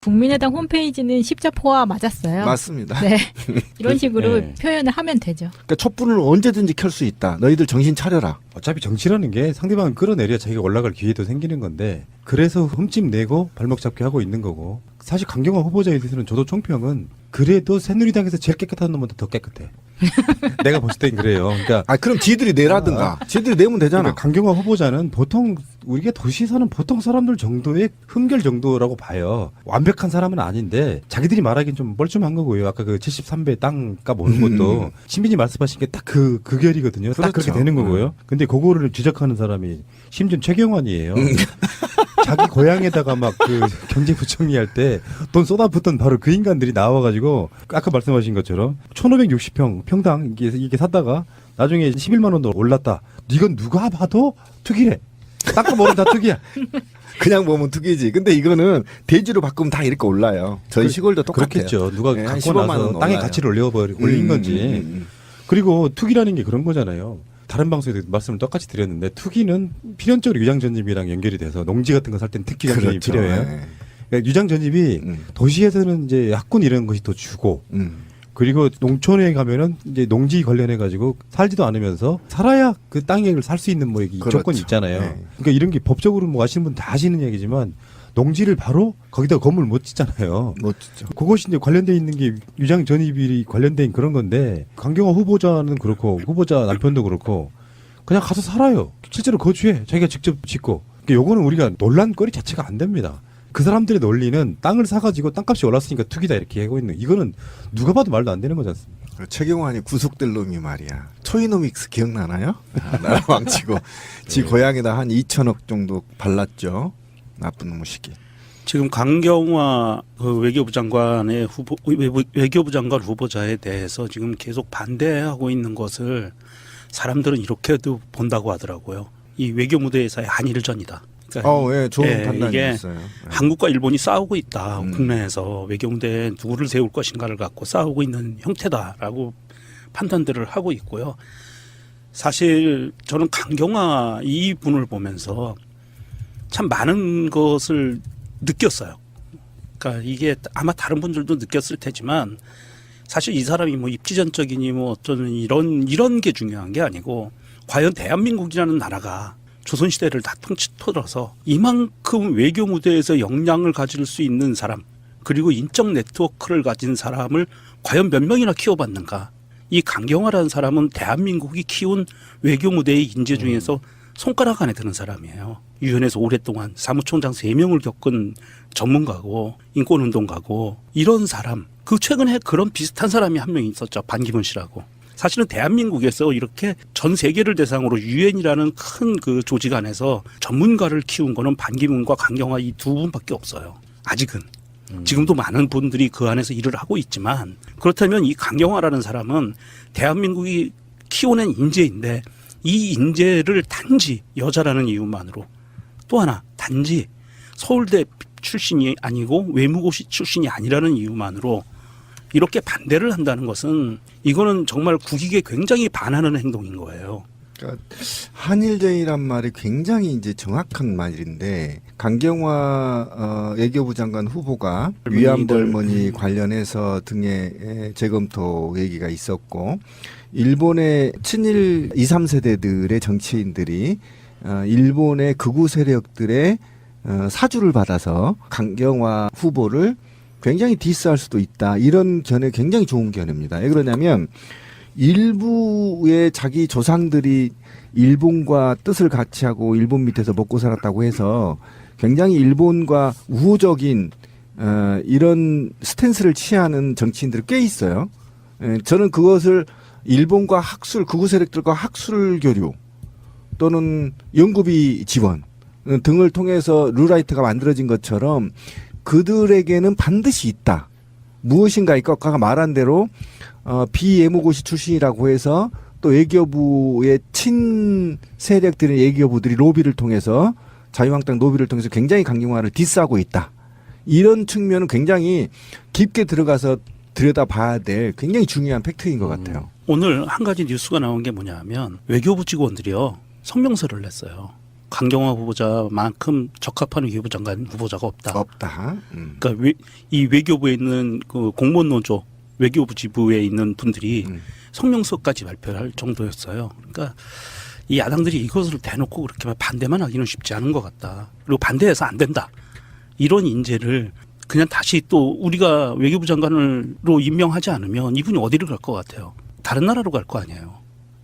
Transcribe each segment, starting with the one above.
국민의당 홈페이지는 십자포화 맞았어요. 맞습니다. 네. 이런 식으로 네. 표현을 하면 되죠. 그러니까 촛불을 언제든지 켤 수 있다. 너희들 정신 차려라. 어차피 정치라는 게 상대방을 끌어내려야 자기가 올라갈 기회도 생기는 건데 그래서 흠집 내고 발목 잡기 하고 있는 거고 사실 강경화 후보자에 대해서는 저도 총평은 그래도 새누리당에서 제일 깨끗한 놈보다 더 깨끗해. 내가 봤을 땐 그래요. 그러니까 아 그럼 지들이 내라든가. 지들이 내면 되잖아. 그러니까 강경화 후보자는 보통 우리가 도시에 사는 보통 사람들 정도의 흠결 정도라고 봐요. 완벽한 사람은 아닌데 자기들이 말하기엔 좀 뻘쭘한 거고요. 아까 그 73배 땅값 오는 것도 신빈이 말씀하신 게 딱 그 결이거든요. 딱 그렇게 그렇죠. 되는 거고요. 근데 그거를 지적하는 사람이 심지어 최경환이에요. 자기 고향에다가 막 그 경제부총리 할 때 돈 쏟아붓던 바로 그 인간들이 나와가지고 아까 말씀하신 것처럼 1560평 평당 이게 샀다가 나중에 11만 원도 올랐다. 이건 누가 봐도 투기래. 땅값 오른 다 투기야. 그냥 보면 투기지. 근데 이거는 대지로 바꾸면 다 이렇게 올라요. 저희 시골도 똑같아요. 그렇겠죠. 누가 네, 한 갖고 15만 나서 원 땅의 올라요. 가치를 올린 건지. 그리고 투기라는 게 그런 거잖아요. 다른 방송에도 말씀을 똑같이 드렸는데 투기는 필연적으로 유장 전입이랑 연결이 돼서 농지 같은 거 살 때는 특기 유장 전입이 그렇죠. 필요해요. 네. 그러니까 유장 전입이 도시에서는 이제 학군 이런 것이 더 주고 그리고 농촌에 가면은 이제 농지 관련해 가지고 살지도 않으면서 살아야 그 땅을 살 수 있는 뭐 이 그렇죠. 조건이 있잖아요. 네. 그러니까 이런 게 법적으로 뭐 아시는 분 다 아시는 얘기지만 농지를 바로 거기다 건물 못 짓잖아요. 멋지죠. 그것이 이제 관련돼 있는 게 유장 전입이 관련된 그런 건데 강경화 후보자는 그렇고 후보자 남편도 그렇고 그냥 가서 살아요. 실제로 거주해. 자기가 직접 짓고. 그러니까 요거는 우리가 논란거리 자체가 안 됩니다. 그 사람들의 논리는 땅을 사가지고 땅값이 올랐으니까 투기다 이렇게 하고 있는 이거는 누가 봐도 말도 안 되는 거지 않습니까? 최경환이 구속될 놈이 말이야. 초이노믹스 기억나나요? 나라 망치고 지 고향에다 한 2천억 정도 발랐죠. 나쁜 놈의 시기. 지금 강경화 외교부 장관의 외교부 장관 후보자에 대해서 지금 계속 반대하고 있는 것을 사람들은 이렇게도 본다고 하더라고요. 이 외교 무대에서의 한일전이다. 그러니까 예, 좋은 이게 판단이었어요. 예. 한국과 일본이 싸우고 있다. 국내에서 외교 무대에 누구를 세울 것인가를 갖고 싸우고 있는 형태다라고 판단들을 하고 있고요. 사실 저는 강경화 이 분을 보면서 참 많은 것을 느꼈어요. 그러니까 이게 아마 다른 분들도 느꼈을 테지만 사실 이 사람이 뭐 입지전적이니 뭐 어떤 이런 게 중요한 게 아니고 과연 대한민국이라는 나라가 조선시대를 다 통틀어서 이만큼 외교 무대에서 역량을 가질 수 있는 사람 그리고 인적 네트워크를 가진 사람을 과연 몇 명이나 키워봤는가. 이 강경화라는 사람은 대한민국이 키운 외교 무대의 인재 중에서 손가락 안에 드는 사람이에요. 유엔에서 오랫동안 사무총장 3명을 겪은 전문가고 인권운동가고 이런 사람. 그 최근에 그런 비슷한 사람이 한 명 있었죠. 반기문 씨라고. 사실은 대한민국에서 이렇게 전 세계를 대상으로 유엔이라는 큰 그 조직 안에서 전문가를 키운 거는 반기문과 강경화 이 두 분밖에 없어요. 아직은. 지금도 많은 분들이 그 안에서 일을 하고 있지만 그렇다면 이 강경화라는 사람은 대한민국이 키워낸 인재인데 이 인재를 단지 여자라는 이유만으로 또 하나 단지 서울대 출신이 아니고 외무고시 출신이 아니라는 이유만으로 이렇게 반대를 한다는 것은 이거는 정말 국익에 굉장히 반하는 행동인 거예요. 그러니까 한일전이란 말이 굉장히 이제 정확한 말인데 강경화 외교부 장관 후보가 위안부 할머니 관련해서 등의 재검토 얘기가 있었고 일본의 친일 2, 3세대들의 정치인들이 일본의 극우 세력들의 사주를 받아서 강경화 후보를 굉장히 디스할 수도 있다. 이런 견해 굉장히 좋은 견해입니다. 왜 그러냐면 일부의 자기 조상들이 일본과 뜻을 같이 하고 일본 밑에서 먹고 살았다고 해서 굉장히 일본과 우호적인 이런 스탠스를 취하는 정치인들이 꽤 있어요. 저는 그것을 일본과 극우 세력들과 학술 교류 또는 연구비 지원 등을 통해서 룰라이트가 만들어진 것처럼 그들에게는 반드시 있다. 무엇인가 아까 말한 대로 비예무고시 출신이라고 해서 또 외교부의 친 세력들의 외교부들이 로비를 통해서 자유한국당 로비를 통해서 굉장히 강경화를 디스하고 있다. 이런 측면은 굉장히 깊게 들어가서 들여다봐야 될 굉장히 중요한 팩트인 것 같아요. 오늘 한 가지 뉴스가 나온 게 뭐냐 하면 외교부 직원들이요 성명서를 냈어요. 강경화 후보자만큼 적합한 외교부 장관 후보자가 없다. 없다. 그러니까 이 외교부에 있는 그 공무원 노조 외교부 지부에 있는 분들이 성명서까지 발표할 정도였어요. 그러니까 이 야당들이 이것을 대놓고 그렇게 반대만 하기는 쉽지 않은 것 같다. 그리고 반대해서 안 된다. 이런 인재를 그냥 다시 또 우리가 외교부 장관으로 임명하지 않으면 이분이 어디를 갈 것 같아요. 다른 나라로 갈 거 아니에요.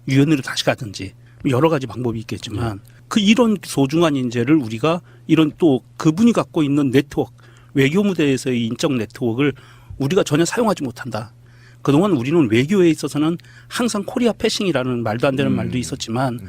유엔으로 다시 가든지 여러 가지 방법이 있겠지만 그 이런 소중한 인재를 우리가 이런 또 그분이 갖고 있는 네트워크 외교 무대에서의 인적 네트워크를 우리가 전혀 사용하지 못한다. 그동안 우리는 외교에 있어서는 항상 코리아 패싱이라는 말도 안 되는 말도 있었지만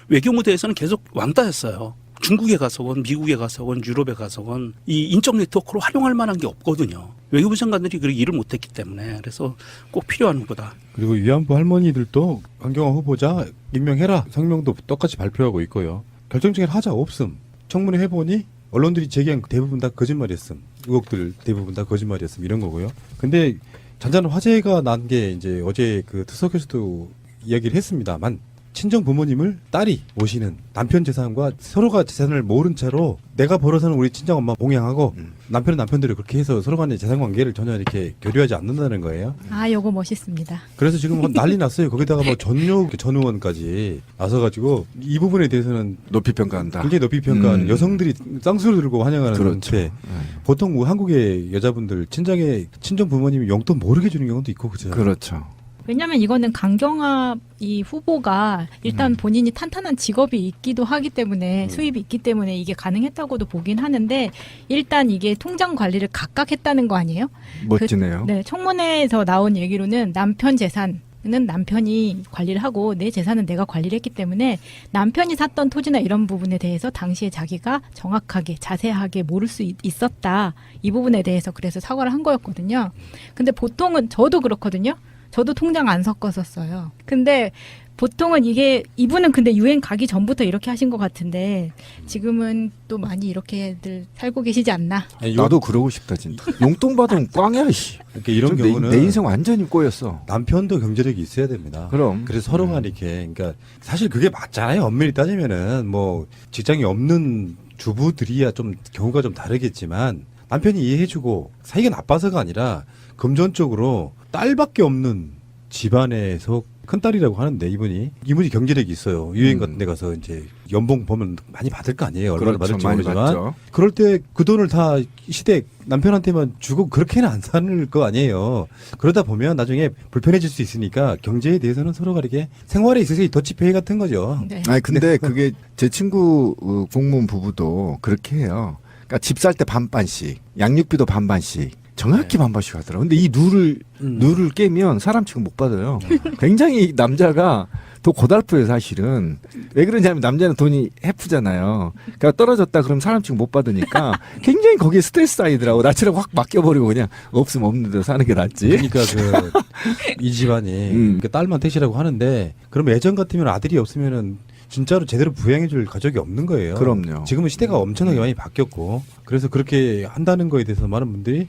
외교 무대에서는 계속 왕따였어요. 중국에 가서건 미국에 가서건 유럽에 가서건 이 인적 네트워크로 활용할 만한 게 없거든요. 외교부 장관들이 그 일을 못했기 때문에 그래서 꼭 필요한 후보다. 그리고 위안부 할머니들도 강경화 후보자 임명해라 성명도 똑같이 발표하고 있고요. 결정적인 하자 없음. 청문회 해보니 언론들이 제기한 대부분 다 거짓말이었음. 의혹들 대부분 다 거짓말이었음 이런 거고요. 근데 잔잔한 화제가 난 게 이제 어제 그 투석에서도 이야기를 했습니다만 친정 부모님을 딸이 모시는 남편 재산과 서로가 재산을 모른 채로 내가 벌어서는 우리 친정 엄마 봉양하고 남편은 남편대로 그렇게 해서 서로 간의 재산 관계를 전혀 이렇게 교류하지 않는다는 거예요. 아, 요거 멋있습니다. 그래서 지금 난리 났어요. 거기다가 뭐 전용 전 의원까지 나서가지고 이 부분에 대해서는 높이 평가한다. 굉장히 높이 평가하는 여성들이 쌍수를 들고 환영하는 그렇죠. 상태. 보통 뭐 한국의 여자분들 친정 부모님이 용돈 모르게 주는 경우도 있고 그죠. 그렇죠. 왜냐하면 이거는 강경화 이 후보가 일단 본인이 탄탄한 직업이 있기도 하기 때문에 수입이 있기 때문에 이게 가능했다고도 보긴 하는데 일단 이게 통장 관리를 각각 했다는 거 아니에요? 멋지네요. 네, 청문회에서 나온 얘기로는 남편 재산은 남편이 관리를 하고 내 재산은 내가 관리를 했기 때문에 남편이 샀던 토지나 이런 부분에 대해서 당시에 자기가 정확하게 자세하게 모를 수 있었다. 이 부분에 대해서 그래서 사과를 한 거였거든요. 근데 보통은 저도 그렇거든요. 저도 통장 안 섞었었어요. 근데 보통은 이분은 근데 유엔 가기 전부터 이렇게 하신 것 같은데 지금은 또 많이 이렇게들 살고 계시지 않나? 아니, 나도 그러고 싶다 진짜. 용돈 받으면 꽝이야 씨. 그러니까 이런 좀 경우는 내 인생 완전히 꼬였어. 남편도 경제력이 있어야 됩니다. 그럼. 그래서 서로가 이렇게 그러니까 사실 그게 맞잖아요. 엄밀히 따지면은 뭐 직장이 없는 주부들이야 좀 경우가 좀 다르겠지만 남편이 이해해주고 사이가 나빠서가 아니라 금전적으로 딸밖에 없는 집안에서 큰딸이라고 하는데 이분이 경제력이 있어요. 유엔 같은 데 가서 이제 연봉 보면 많이 받을 거 아니에요. 얼마나 그렇죠. 받을지 많이 모르지만 받죠. 그럴 때 그 돈을 다 시댁 남편한테만 주고 그렇게는 안 사는 거 아니에요. 그러다 보면 나중에 불편해질 수 있으니까 경제에 대해서는 서로가 이렇게 생활에 있어서 더치페이 같은 거죠. 네. 아니 근데 그게 제 친구 공무원 부부도 그렇게 해요. 그러니까 집 살 때 반반씩, 양육비도 반반씩. 정확히 반반씩 하더라고. 근데 이 룰을 깨면 사람 취급 못 받아요. 굉장히 남자가 더 고달프요 사실은. 왜 그러냐면 남자는 돈이 해프잖아요. 그러니까 떨어졌다 그러면 사람 취급 못 받으니까 굉장히 거기에 스트레스 쌓이더라고. 나처럼 확 맡겨버리고 그냥 없으면 없는 대로 사는 게 낫지. 그러니까 이 집안이 그 딸만 택시라고 하는데 그럼 예전 같으면 아들이 없으면은 진짜로 제대로 부양해줄 가족이 없는 거예요. 그럼요. 지금은 시대가 엄청나게 많이 바뀌었고 그래서 그렇게 한다는 거에 대해서 많은 분들이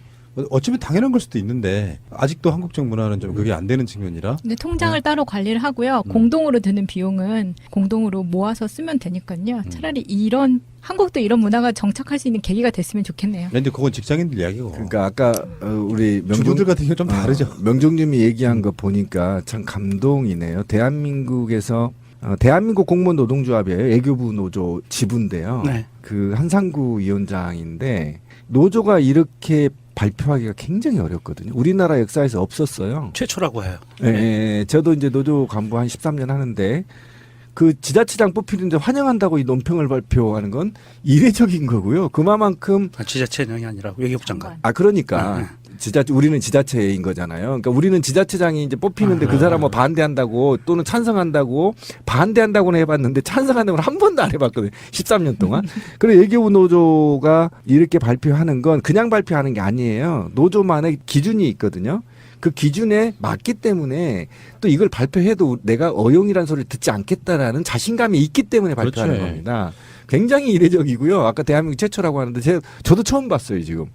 어쩌면 당연한 걸 수도 있는데 아직도 한국 정문화는 좀 그게 안 되는 측면이라. 근데 통장을 따로 관리를 하고요. 공동으로 드는 비용은 공동으로 모아서 쓰면 되니까요. 차라리 한국도 이런 문화가 정착할 수 있는 계기가 됐으면 좋겠네요. 근데 그건 직장인들 이야기고. 그러니까 아까 우리 주부들 같은 경우 좀 다르죠. 명종님이 얘기한 거 보니까 참 감동이네요. 대한민국에서 대한민국 공무원 노동조합이에요. 외교부 노조 지부인데요. 네. 그 한상구 위원장인데 노조가 이렇게 발표하기가 굉장히 어렵거든요. 우리나라 역사에서 없었어요. 최초라고 해요. 예, 저도 이제 노조 간부 한 13년 하는데 그 지자체장 뽑히는데 환영한다고 이 논평을 발표하는 건 이례적인 거고요. 그만큼 지자체장이 아니라 외교부 장관. 그러니까 우리는 지자체인 거잖아요. 그러니까 우리는 지자체장이 이제 뽑히는데 그 사람은 반대한다고 또는 찬성한다고 반대한다고는 해봤는데 찬성한다고는 한 번도 안 해봤거든요. 13년 동안. 그래서 외교부 노조가 이렇게 발표하는 건 그냥 발표하는 게 아니에요. 노조만의 기준이 있거든요. 그 기준에 맞기 때문에 또 이걸 발표해도 내가 어용이라는 소리를 듣지 않겠다라는 자신감이 있기 때문에 발표하는 그렇죠. 겁니다. 굉장히 이례적이고요. 아까 대한민국 최초라고 하는데 저도 처음 봤어요, 지금.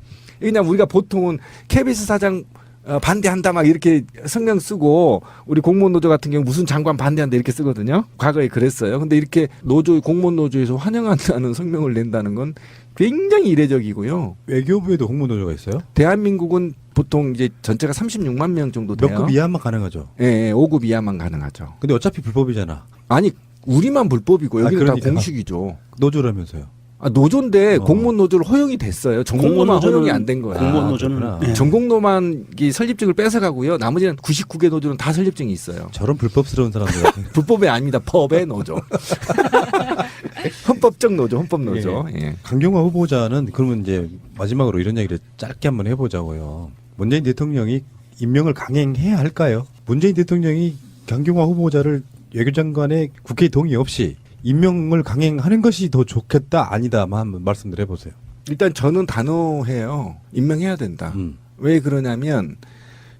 그냥 우리가 보통은 KBS 사장 반대한다 막 이렇게 성명 쓰고 우리 공무원 노조 같은 경우 무슨 장관 반대한다 이렇게 쓰거든요. 과거에 그랬어요. 근데 이렇게 공무원 노조에서 환영한다는 성명을 낸다는 건 굉장히 이례적이고요. 외교부에도 공무원 노조가 있어요? 대한민국은 보통 이제 전체가 36만 명 정도 돼요. 몇 급 이하만 가능하죠. 예, 5급 이하만 가능하죠. 근데 어차피 불법이잖아. 아니 우리만 불법이고 여기는 그러니까. 다 공식이죠. 노조라면서요. 노조인데 공무원 노조를 허용이 됐어요. 전공노만 허용이 안 된 거예요. 공무원 노조는 그렇구나. 예. 전공노만 이 설립증을 뺏어가고요. 나머지는 99개 노조는 다 설립증이 있어요. 저런 불법스러운 사람들 같은. 불법이 아닙니다. 법의 노조. 헌법적 노조, 헌법 노조. 예. 강경화 후보자는 그러면 이제 마지막으로 이런 얘기를 짧게 한번 해보자고요. 문재인 대통령이 임명을 강행해야 할까요? 문재인 대통령이 강경화 후보자를 외교장관의 국회 동의 없이 임명을 강행하는 것이 더 좋겠다 아니다만 한번 말씀을 해보세요. 일단 저는 단호해요. 임명해야 된다. 왜 그러냐면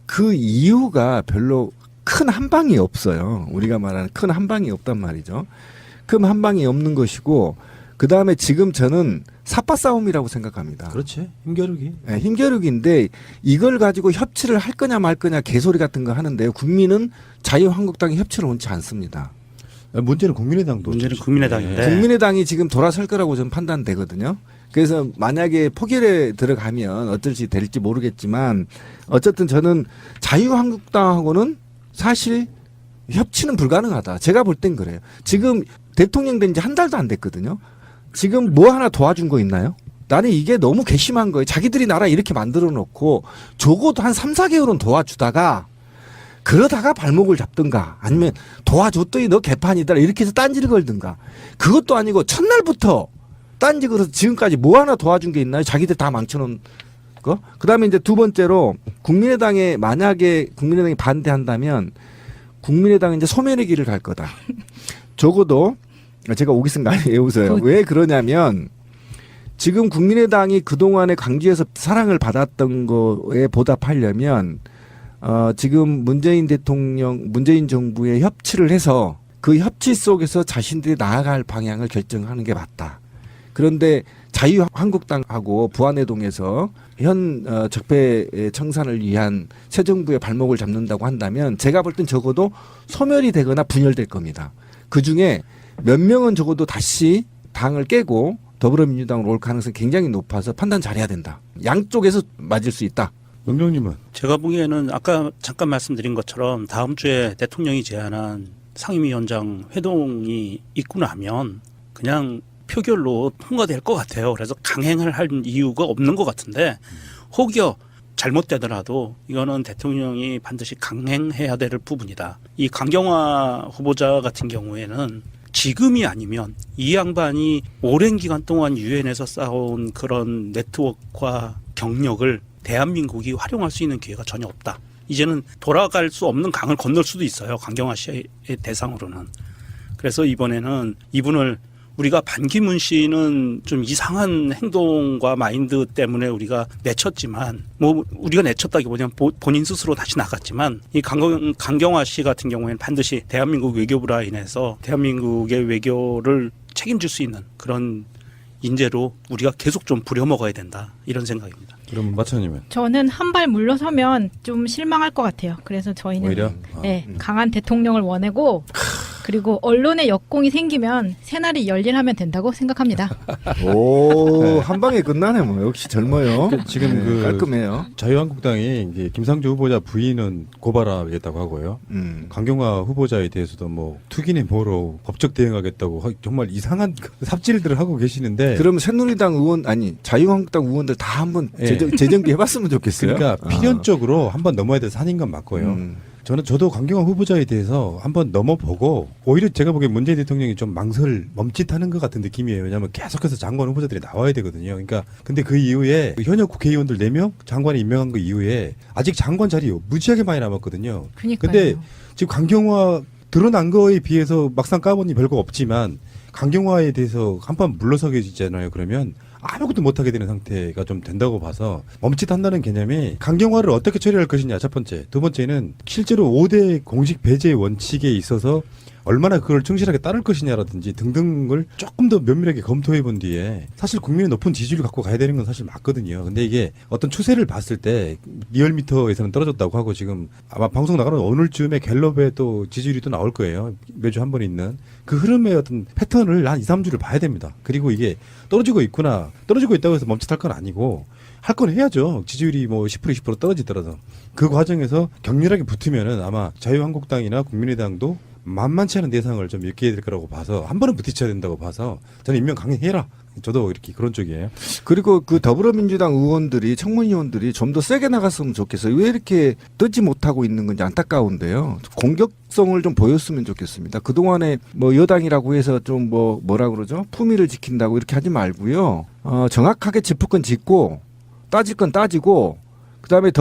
그 이유가 별로 큰 한방이 없어요. 우리가 말하는 큰 한방이 없단 말이죠. 큰 한방이 없는 것이고 그 다음에 지금 저는 삿바 싸움이라고 생각합니다. 그렇지. 힘겨루기. 네, 힘겨루기인데 이걸 가지고 협치를 할 거냐 말 거냐 개소리 같은 거 하는데요. 국민은 자유한국당이 협치를 원치 않습니다. 문제는 국민의당도. 문제는 국민의당인데. 국민의당이 지금 돌아설 거라고 저는 판단되거든요. 그래서 만약에 포결에 들어가면 어떨지 될지 모르겠지만 어쨌든 저는 자유한국당하고는 사실 협치는 불가능하다. 제가 볼 땐 그래요. 지금 대통령 된 지 한 달도 안 됐거든요. 지금 뭐 하나 도와준 거 있나요? 나는 이게 너무 괘씸한 거예요. 자기들이 나라 이렇게 만들어 놓고 적어도 한 3, 4개월은 도와주다가 그러다가 발목을 잡든가 아니면 도와줬더니 너 개판이다 이렇게 해서 딴지를 걸든가 그것도 아니고 첫날부터 딴지 걸어서 지금까지 뭐 하나 도와준 게 있나요? 자기들 다 망쳐놓은 거? 그 다음에 이제 두 번째로 만약에 국민의당이 반대한다면 국민의당은 이제 소멸의 길을 갈 거다. 적어도 제가 오기승 많이 외우세요. 왜 그러냐면 지금 국민의당이 그동안에 강주에서 사랑을 받았던 거에 보답하려면 지금 문재인 정부의 협치를 해서 그 협치 속에서 자신들이 나아갈 방향을 결정하는 게 맞다. 그런데 자유한국당하고 부안해동에서 현 적폐 청산을 위한 새 정부의 발목을 잡는다고 한다면 제가 볼 땐 적어도 소멸이 되거나 분열될 겁니다. 그중에 몇 명은 적어도 다시 당을 깨고 더불어민주당으로 올 가능성이 굉장히 높아서 판단 잘해야 된다. 양쪽에서 맞을 수 있다. 명정님은? 제가 보기에는 아까 잠깐 말씀드린 것처럼 다음 주에 대통령이 제안한 상임위원장 회동이 있고 나면 그냥 표결로 통과될 것 같아요. 그래서 강행을 할 이유가 없는 것 같은데 혹여 잘못되더라도 이거는 대통령이 반드시 강행해야 될 부분이다. 이 강경화 후보자 같은 경우에는 지금이 아니면 이 양반이 오랜 기간 동안 유엔에서 쌓아온 그런 네트워크와 경력을 대한민국이 활용할 수 있는 기회가 전혀 없다. 이제는 돌아갈 수 없는 강을 건널 수도 있어요. 강경화 씨의 대상으로는. 그래서 이번에는 이분을 우리가 반기문 씨는 좀 이상한 행동과 마인드 때문에 우리가 내쳤지만 뭐 우리가 내쳤다기보다는 본인 스스로 다시 나갔지만 이 강경화 씨 같은 경우에는 반드시 대한민국 외교부 라인에서 대한민국의 외교를 책임질 수 있는 그런 인재로 우리가 계속 좀 부려먹어야 된다 이런 생각입니다. 그럼 마차님은? 저는 한 발 물러서면 좀 실망할 것 같아요. 그래서 저희는 오히려? 네, 강한 대통령을 원하고 그리고 언론의 역공이 생기면 새날이 열일하면 된다고 생각합니다. 오, 한 방에 끝나네 뭐. 역시 젊어요. 지금 깔끔해요. 자유한국당이 이제 김상조 후보자 부인은 고발하겠다고 하고요. 강경화 후보자에 대해서도 뭐 투기네 뭐로 법적 대응하겠다고 정말 이상한 삽질들을 하고 계시는데. 그럼 새누리당 의원 자유한국당 의원들 다 한번 재정비 해봤으면 좋겠어요. 그러니까 필연적으로 한번 넘어야 될 산인 건 맞고요. 저도 강경화 후보자에 대해서 한번 넘어보고 오히려 제가 보기엔 문재인 대통령이 좀 멈칫하는 것 같은 느낌이에요. 왜냐하면 계속해서 장관 후보자들이 나와야 되거든요. 그러니까 근데 그 이후에 현역 국회의원들 4명 장관이 임명한 그 이후에 아직 장관 자리 무지하게 많이 남았거든요. 그러니까요. 근데 지금 강경화 드러난 거에 비해서 막상 까보니 별거 없지만 강경화에 대해서 한번 물러서게 되잖아요. 그러면 아무것도 못하게 되는 상태가 좀 된다고 봐서 멈칫한다는 개념이 강경화를 어떻게 처리할 것이냐 첫 번째. 두 번째는 실제로 5대 공식 배제 원칙에 있어서 얼마나 그걸 충실하게 따를 것이냐라든지 등등을 조금 더 면밀하게 검토해 본 뒤에 사실 국민의 높은 지지율을 갖고 가야 되는 건 사실 맞거든요. 근데 이게 어떤 추세를 봤을 때 리얼미터에서는 떨어졌다고 하고 지금 아마 방송 나가는 어느 쯤에 갤럽에 또 지지율이 또 나올 거예요. 매주 한 번 있는 그 흐름의 어떤 패턴을 한 2, 3주를 봐야 됩니다. 그리고 이게 떨어지고 있구나. 떨어지고 있다고 해서 멈칫할 건 아니고 할 건 해야죠. 지지율이 뭐 10% 20% 떨어지더라도 그 과정에서 격렬하게 붙으면은 아마 자유한국당이나 국민의당도 만만치 않은 대상을 좀 엮게 될 거라고 봐서 한 번은 부딪혀야 된다고 봐서 저는 임명 강행해라. 저도 이렇게 그런 쪽이에요. 그리고 그 더불어민주당 의원들이 청문위원들이 좀 더 세게 나갔으면 좋겠어요. 왜 이렇게 뜨지 못하고 있는 건지 안타까운데요. 공격성을 좀 보였으면 좋겠습니다. 그동안에 뭐 여당이라고 해서 좀 뭐라 그러죠? 품위를 지킨다고 이렇게 하지 말고요. 정확하게 짚을 건 짚고 따질 건 따지고 그다음에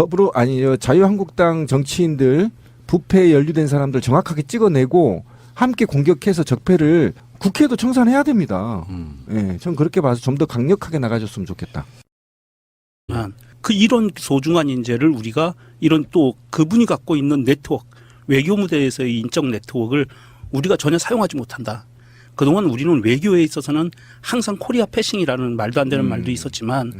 자유한국당 정치인들 부패에 연루된 사람들 정확하게 찍어내고 함께 공격해서 적폐를 국회도 청산해야 됩니다. 예, 전 그렇게 봐서 좀 더 강력하게 나가줬으면 좋겠다. 그 이런 소중한 인재를 우리가 이런 또 그분이 갖고 있는 네트워크, 외교 무대에서의 인적 네트워크를 우리가 전혀 사용하지 못한다. 그동안 우리는 외교에 있어서는 항상 코리아 패싱이라는 말도 안 되는 말도 있었지만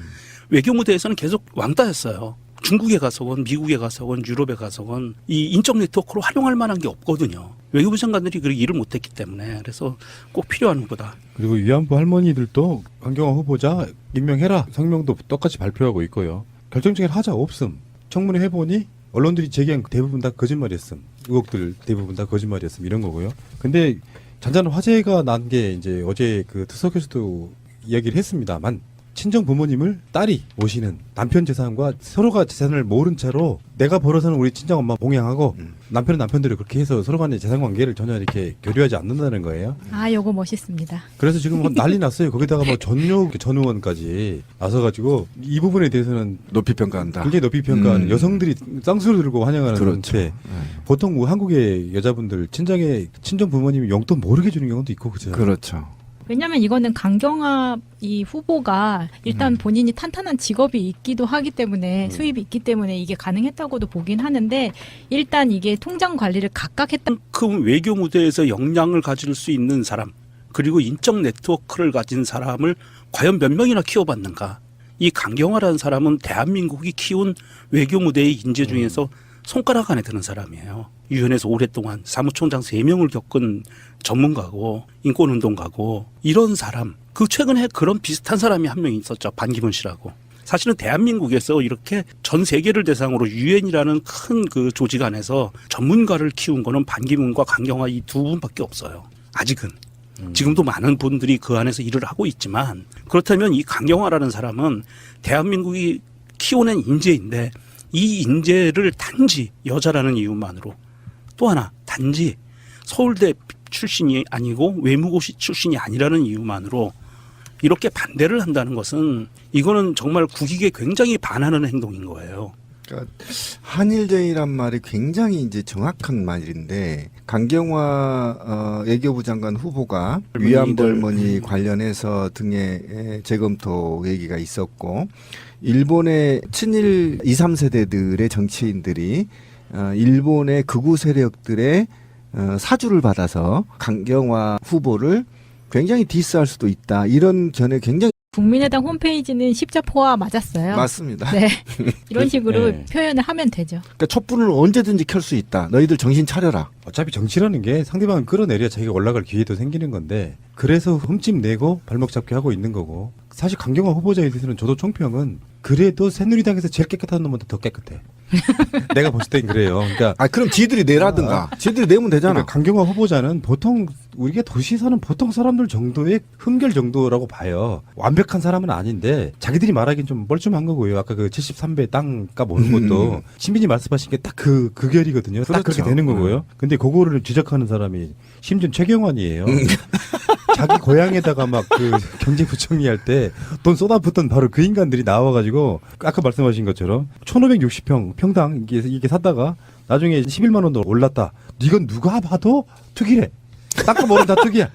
외교 무대에서는 계속 왕따였어요. 중국에 가서건 미국에 가서건 유럽에 가서건 이 인적 네트워크로 활용할 만한 게 없거든요. 외교부 장관들이 그렇게 일을 못했기 때문에 그래서 꼭 필요한 후보다. 그리고 위안부 할머니들도 강경화 후보자 임명해라 성명도 똑같이 발표하고 있고요. 결정적인 하자 없음. 청문회 해보니 언론들이 제기한 대부분 다 거짓말이었음. 의혹들 대부분 다 거짓말이었음 이런 거고요. 근데 잔잔한 화제가 난 게 이제 어제 그 특석에서도 이야기를 했습니다만 친정 부모님을 딸이 모시는 남편 재산과 서로가 재산을 모른 채로 내가 벌어서는 우리 친정 엄마 봉양하고 남편은 남편대로 그렇게 해서 서로 간의 재산 관계를 전혀 이렇게 교류하지 않는다는 거예요. 아, 요거 멋있습니다. 그래서 지금 난리 났어요. 거기다가 뭐 전 의원까지 나서가지고 이 부분에 대해서는 높이 평가한다. 굉장히 높이 평가하는 여성들이 쌍수를 들고 환영하는 그렇죠. 상태. 보통 한국의 여자분들 친정 부모님이 용돈 모르게 주는 경우도 있고 그죠. 그렇죠. 왜냐하면 이거는 강경화 이 후보가 일단 본인이 탄탄한 직업이 있기도 하기 때문에 수입이 있기 때문에 이게 가능했다고도 보긴 하는데 일단 이게 통장 관리를 각각 했다. 그 외교 무대에서 역량을 가질 수 있는 사람 그리고 인적 네트워크를 가진 사람을 과연 몇 명이나 키워봤는가. 이 강경화라는 사람은 대한민국이 키운 외교 무대의 인재 중에서 손가락 안에 드는 사람이에요. 유엔에서 오랫동안 사무총장 3명을 겪은 전문가고 인권운동가고 이런 사람. 그 최근에 그런 비슷한 사람이 한 명 있었죠. 반기문 씨라고. 사실은 대한민국에서 이렇게 전 세계를 대상으로 유엔이라는 큰 그 조직 안에서 전문가를 키운 거는 반기문과 강경화 이 두 분밖에 없어요. 아직은. 지금도 많은 분들이 그 안에서 일을 하고 있지만 그렇다면 이 강경화라는 사람은 대한민국이 키워낸 인재인데 이 인재를 단지 여자라는 이유만으로 또 하나 단지 서울대 출신이 아니고 외무고시 출신이 아니라는 이유만으로 이렇게 반대를 한다는 것은 이거는 정말 국익에 굉장히 반하는 행동인 거예요. 그러니까 한일전이란 말이 굉장히 이제 정확한 말인데 강경화 외교부 장관 후보가 위안부 할머니 관련해서 등의 재검토 얘기가 있었고 일본의 친일 2, 3세대들의 정치인들이 일본의 극우 세력들의 사주를 받아서 강경화 후보를 굉장히 디스할 수도 있다. 이런 견해 굉장히 국민의당 홈페이지는 십자포화 맞았어요. 맞습니다. 네. 이런 식으로 네. 표현을 하면 되죠. 그러니까 촛불을 언제든지 켤 수 있다. 너희들 정신 차려라. 어차피 정치라는 게 상대방을 끌어내려야 자기가 올라갈 기회도 생기는 건데 그래서 흠집 내고 발목 잡기 하고 있는 거고 사실 강경화 후보자에 대해서는 저도 총평은 그래도 새누리당에서 제일 깨끗한 놈보다 더 깨끗해. 내가 봤을 땐 그래요. 그러니까 그럼 지들이 내라든가. 지들이 내면 되잖아. 그러니까 강경화 후보자는 보통 우리가 도시에 사는 보통 사람들 정도의 흠결 정도라고 봐요. 완벽한 사람은 아닌데 자기들이 말하기엔 좀 뻘쭘한 거고요. 아까 그 73배 땅값 오는 것도 신빈이 말씀하신 게 딱 그 결이거든요. 딱 그렇게 그렇죠. 되는 거고요. 근데 그거를 지적하는 사람이 심지어 최경환이에요. 자기 고향에다가 막 그 경제부총리 할 때 돈 쏟아붓던 바로 그 인간들이 나와가지고 아까 말씀하신 것처럼 1560평 평당 이게 샀다가 나중에 11만 원으로 올랐다. 이건 누가 봐도 투기래. 땅값 오른 다 투기야.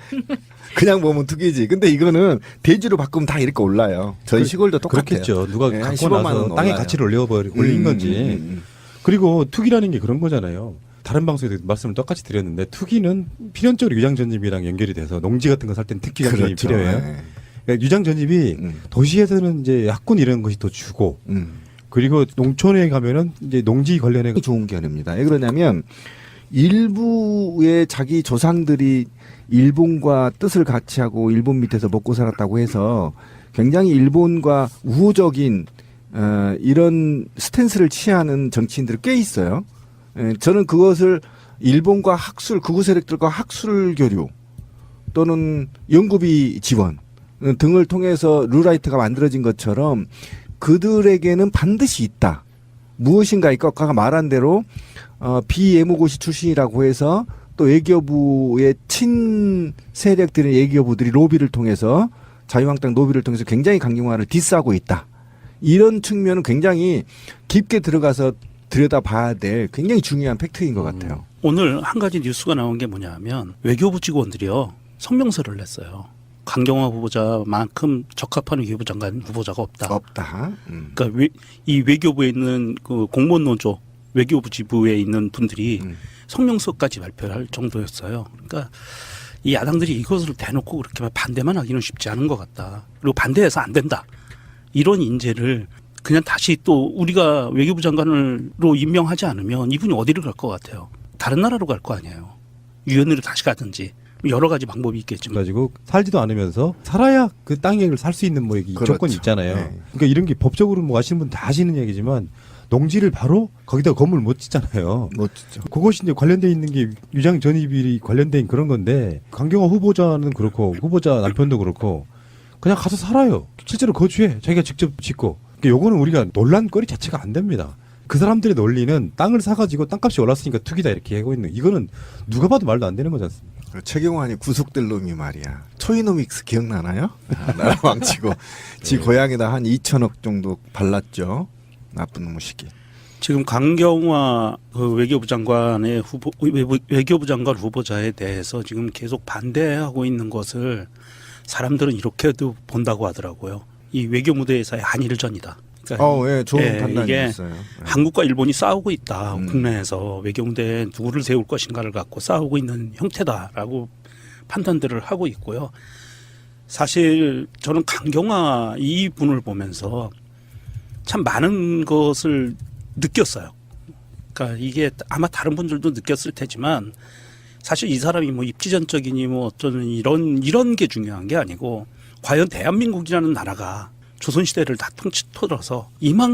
그냥 보면 투기지. 근데 이거는 대지로 바꾸면 다 이렇게 올라요. 저희 시골도 똑같아요. 그렇겠죠. 누가 네, 한 갖고 15만 나서 원 땅의 올라요. 가치를 올린 건지. 그리고 투기라는 게 그런 거잖아요. 다른 방송에도 말씀을 똑같이 드렸는데 투기는 필연적으로 유장 전입이랑 연결이 돼서 농지 같은 거 살 때는 특기 장전이 그렇죠. 필요해요. 네. 그러니까 유장 전입이 도시에서는 이제 학군 이런 것이 더 주고 그리고 농촌에 가면은 이제 농지 관련해 좋은 견해입니다. 왜 그러냐면 일부의 자기 조상들이 일본과 뜻을 같이 하고 일본 밑에서 먹고 살았다고 해서 굉장히 일본과 우호적인 이런 스탠스를 취하는 정치인들이 꽤 있어요. 저는 그것을 일본과 학술, 극우 세력들과 학술 교류 또는 연구비 지원 등을 통해서 룰라이트가 만들어진 것처럼 그들에게는 반드시 있다. 무엇인가 이것과 말한 대로 비예무고시 출신이라고 해서 또 외교부의 친 세력들의 외교부들이 로비를 통해서 자유한국당 로비를 통해서 굉장히 강경화를 디스하고 있다. 이런 측면은 굉장히 깊게 들어가서 들여다봐야 될 굉장히 중요한 팩트인 것 같아요. 오늘 한 가지 뉴스가 나온 게 뭐냐면 외교부 직원들이요 성명서를 냈어요. 강경화 후보자만큼 적합한 외교부 장관 후보자가 없다. 없다. 그러니까 이 외교부에 있는 그 공무원 노조 외교부 지부에 있는 분들이 성명서까지 발표할 정도였어요. 그러니까 이 야당들이 이것을 대놓고 그렇게 반대만 하기는 쉽지 않은 것 같다. 그리고 반대해서 안 된다. 이런 인재를 그냥 다시 또 우리가 외교부 장관으로 임명하지 않으면 이분이 어디를 갈 것 같아요. 다른 나라로 갈 거 아니에요. 유엔으로 다시 가든지 여러 가지 방법이 있겠지만. 가지고 살지도 않으면서 살아야 그 땅을 살 수 있는 뭐 그렇죠. 조건이 있잖아요. 네. 그러니까 이런 게 법적으로 뭐 아시는 분 다 아시는 얘기지만 농지를 바로 거기다 건물 못 짓잖아요. 멋지죠. 그것이 이제 관련돼 있는 게 유장 전입이 관련된 그런 건데 강경화 후보자는 그렇고 후보자 남편도 그렇고 그냥 가서 살아요. 실제로 거주해. 자기가 직접 짓고. 그러니까 요거는 우리가 논란거리 자체가 안 됩니다. 그 사람들의 논리는 땅을 사가지고 땅값이 올랐으니까 투기다 이렇게 하고 있는 이거는 누가 봐도 말도 안 되는 거지 않습니까? 최경환이 구속될 놈이 말이야. 초이노믹스 기억나나요? 나라 망치고 지 고향에다 한 2천억 정도 발랐죠. 나쁜 놈의 시기. 지금 강경화 그 외교부 장관의 외교부 장관 후보자에 대해서 지금 계속 반대하고 있는 것을 사람들은 이렇게도 본다고 하더라고요. 이 외교 무대에서의 한일전이다. 그러니까 예, 좋은 이게 판단이었어요. 한국과 일본이 싸우고 있다. 국내에서 외교 무대에 누구를 세울 것인가를 갖고 싸우고 있는 형태다라고 판단들을 하고 있고요. 사실 저는 강경화 이 분을 보면서 참 많은 것을 느꼈어요. 그러니까 이게 아마 다른 분들도 느꼈을 테지만 사실 이 사람이 뭐 입지전적이니 뭐 어쩌는 이런 게 중요한 게 아니고 과연 대한민국이라는 나라가 조선시대를 다 통틀어서 이만